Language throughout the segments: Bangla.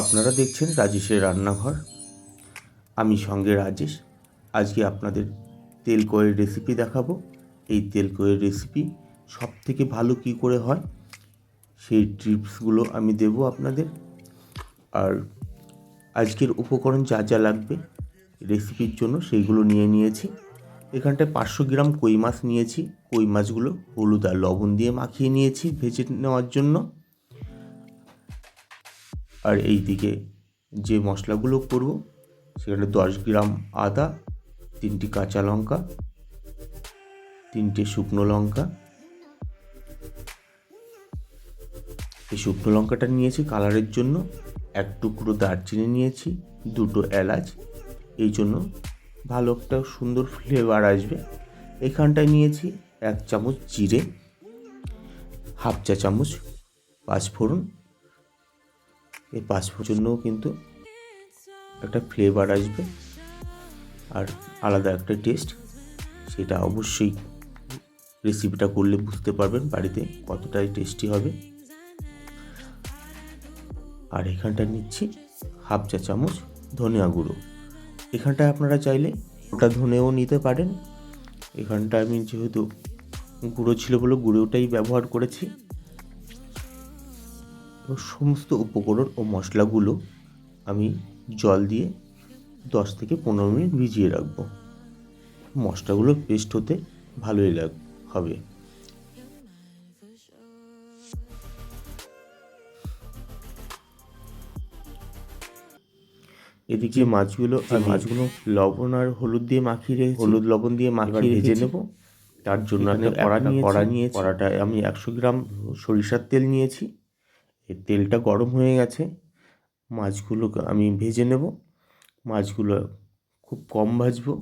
আপনারা দেখছেন রাজেশের রান্নাঘর। আমি সঙ্গে রাজেশ। আজকে আপনাদের তেলকয়ের রেসিপি দেখাবো। এই তেলকয়ের রেসিপি সব থেকে ভালো কী করে হয় সেই টিপসগুলো আমি দেব আপনাদের। আর আজকের উপকরণ যা যা লাগবে রেসিপির জন্য সেইগুলো নিয়েছি। এখানটায় 500 গ্রাম কই মাছ নিয়েছি। কই মাছগুলো হলুদ আর লবণ দিয়ে মাখিয়ে নিয়েছি ভেজে নেওয়ার জন্য। আর এই দিকে যে মশলাগুলো করব সেখানে 10 গ্রাম আদা, 3টি কাঁচা লঙ্কা, 3টে শুকনো লঙ্কা। এই শুকনো লঙ্কাটা নিয়েছি কালারের জন্য। 1 টুকরো দারচিনি নিয়েছি, 2টো এলাচ, এই জন্য ভালো একটা সুন্দর ফ্লেভার আসবে। এখানটায় নিয়েছি 1 চামচ জিরে, হাফ চা চামচ পাঁচফোড়ন। এই পাঁচফোড়নের জন্যও কিন্তু একটা ফ্লেভার আসবে আর আলাদা একটা টেস্ট। সেটা অবশ্যই রেসিপিটা করলে বুঝতে পারবেন বাড়িতে কতটাই টেস্টি হবে। আর এখানটা নিচ্ছি হাফ চা চামচ ধনিয়া গুঁড়ো। এখানটায় আপনারা চাইলে ওটা ধনেও নিতে পারেন। এখানটা আমি যেহেতু গুঁড়ো ছিল বলে গুঁড়োটাই ব্যবহার করেছি। সমস্ত উপকরণ ও মশলাগুলো আমি জল দিয়ে 10 থেকে 15 মিনিট ভিজিয়ে রাখবো। মশলাগুলো পেস্ট হতে ভালোই হবে। এদিকে মাছগুলো লবণ আর হলুদ দিয়ে হলুদ লবণ দিয়ে মাখিয়ে ভেজে নেব। তার জন্য একটা কড়া নিয়ে কড়াটায় আমি 100 গ্রাম সরিষার তেল নিয়েছি। এই তেলটা গরম হয়ে গেছে। মাছগুলো আমি ভেজে নেব। মাছগুলো খুব কম ভাজবো,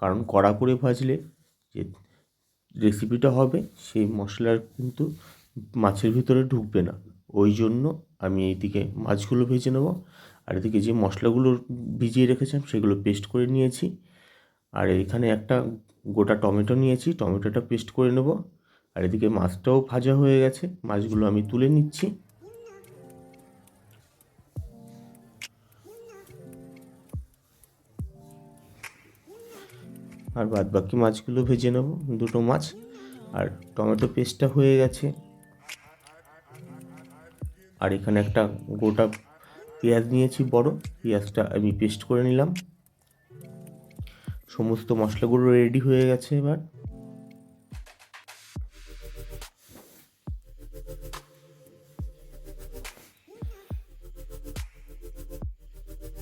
কারণ কড়া করে ভাজলে যে রেসিপিটা হবে সেই মশলার কিন্তু মাছের ভিতরে ঢুকবে না। ওই জন্য আমি এইদিকে মাছগুলো ভেজে নেব। আর এদিকে যে মশলাগুলো ভিজিয়ে রেখেছিলাম সেগুলো পেস্ট করে নিয়েছি। আর এখানে একটা গোটা টমেটো নিয়েছি, টমেটোটা পেস্ট করে নেব। আর এদিকে মাছটাও ভাজা হয়ে গেছে, মাছগুলো আমি তুলে নিচ্ছি। আর বাদ বাকি মাছগুলো ভেজে নেব, 2টো মাছ। আর টমেটো পেস্টটা হয়ে গেছে। আর এখানে একটা গোটা পেঁয়াজ নিয়েছি বড়, পেঁয়াজটা আমি পেস্ট করে নিলাম। সমস্ত মশলাগুলো রেডি হয়ে গেছে। এবার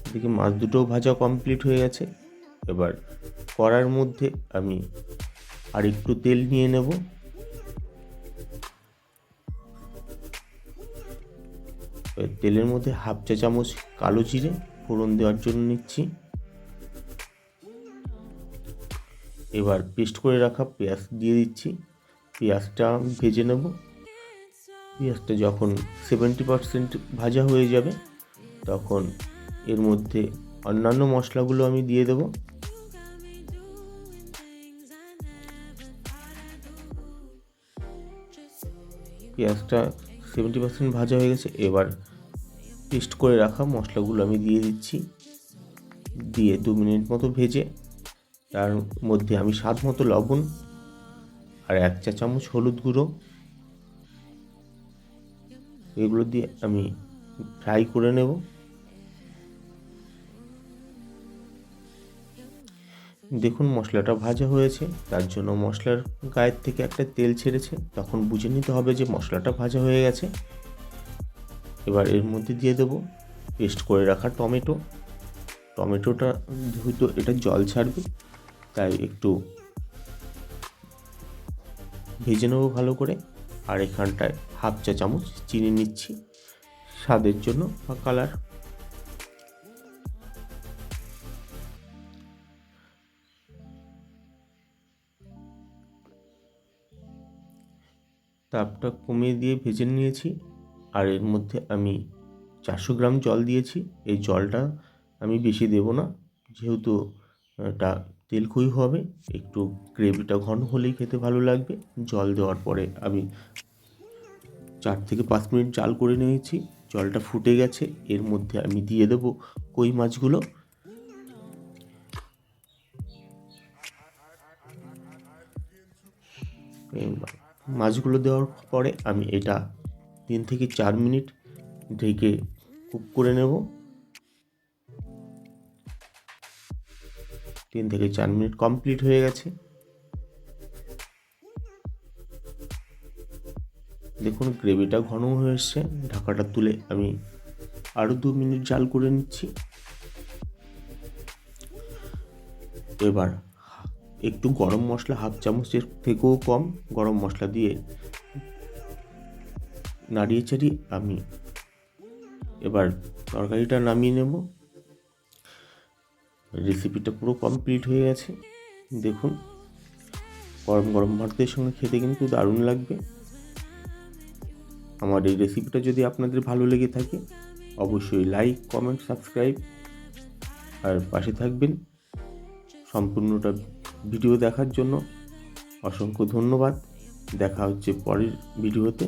এদিকে মাছ দুটোও ভাজা কমপ্লিট হয়ে গেছে। এবার কড়ার মধ্যে আমি আর একটু তেল নিয়ে নেব। তেলের মধ্যে হাফ চা চামচ কালো জিরে ফোড়ন দেওয়ার জন্য নিচ্ছি। এবার পেস্ট করে রাখা পেঁয়াজ দিয়ে দিচ্ছি। পেঁয়াজটা ভেজে নেব। পেঁয়াজটা যখন 70% ভাজা হয়ে যাবে তখন এর মধ্যে অন্যান্য মশলাগুলো আমি দিয়ে দেব। পেঁয়াজটা 70% ভাজা হয়ে গেছে। এবার পেস্ট করে রাখা মশলাগুলো আমি দিয়ে দিচ্ছি। দিয়ে 2 মিনিট মতো ভেজে তার মধ্যে আমি স্বাদ মতো লবণ আর 1 চা চামচ হলুদ গুঁড়ো এগুলো দিয়ে আমি ফ্রাই করে নেব। দেখুন মশলাটা ভাজা হয়েছে, তার জন্য মশলার গায়ের থেকে একটা তেল ছেড়েছে, তখন বুঝে নিতে হবে যে মশলাটা ভাজা হয়ে গেছে। এবার এর মধ্যে দিয়ে দেব পেস্ট করে রাখা টমেটোটা যেহেতু এটা জল ছাড়বে তাই একটু ভেজে নেবো ভালো করে। আর এখানটায় হাফ চা চামচ চিনি নিচ্ছি স্বাদের জন্য বা কালার। তাপটা কমিয়ে দিয়ে ভেজে নিয়েছি। আর এর মধ্যে আমি 400 গ্রাম জল দিয়েছি। এই জলটা আমি বেশি দেব না, যেহেতু এটা তেলকই হবে, একটু গ্রেভিটা ঘন হলেই খেতে ভালো লাগবে। জল দেওয়ার পরে আমি 4 থেকে 5 মিনিট জাল করে নিয়েছি। জলটা ফুটে গেছে, এর মধ্যে আমি দিয়ে দেব কই মাছগুলো। মাছগুলো দেওয়ার পরে আমি এটা 3 থেকে 4 মিনিট ঢেকে কুক করে নেব। 3 থেকে 4 মিনিট কমপ্লিট হয়ে গেছে। দেখুন গ্রেভিটা ঘন হয়ে এসছে। ঢাকাটা তুলে আমি আরও 2 মিনিট জাল করে নিচ্ছি। এবার একটু গরম মশলা, হাফ চামচের থেকেও কম গরম মশলা দিয়ে নাড়িয়ে চাড়িয়ে আমি এবার তরকারিটা নামিয়ে নেব। রেসিপিটা পুরো কমপ্লিট হয়ে গেছে। দেখুন গরম গরম ভাতের সঙ্গে খেতে কিন্তু দারুণ লাগবে। আমার এই রেসিপিটা যদি আপনাদের ভালো লেগে থাকে অবশ্যই লাইক, কমেন্ট, সাবস্ক্রাইব আর পাশে থাকবেন। সম্পূর্ণটা ভিডিও দেখার জন্য অসংখ্য ধন্যবাদ। দেখা হচ্ছে পরের ভিডিওতে।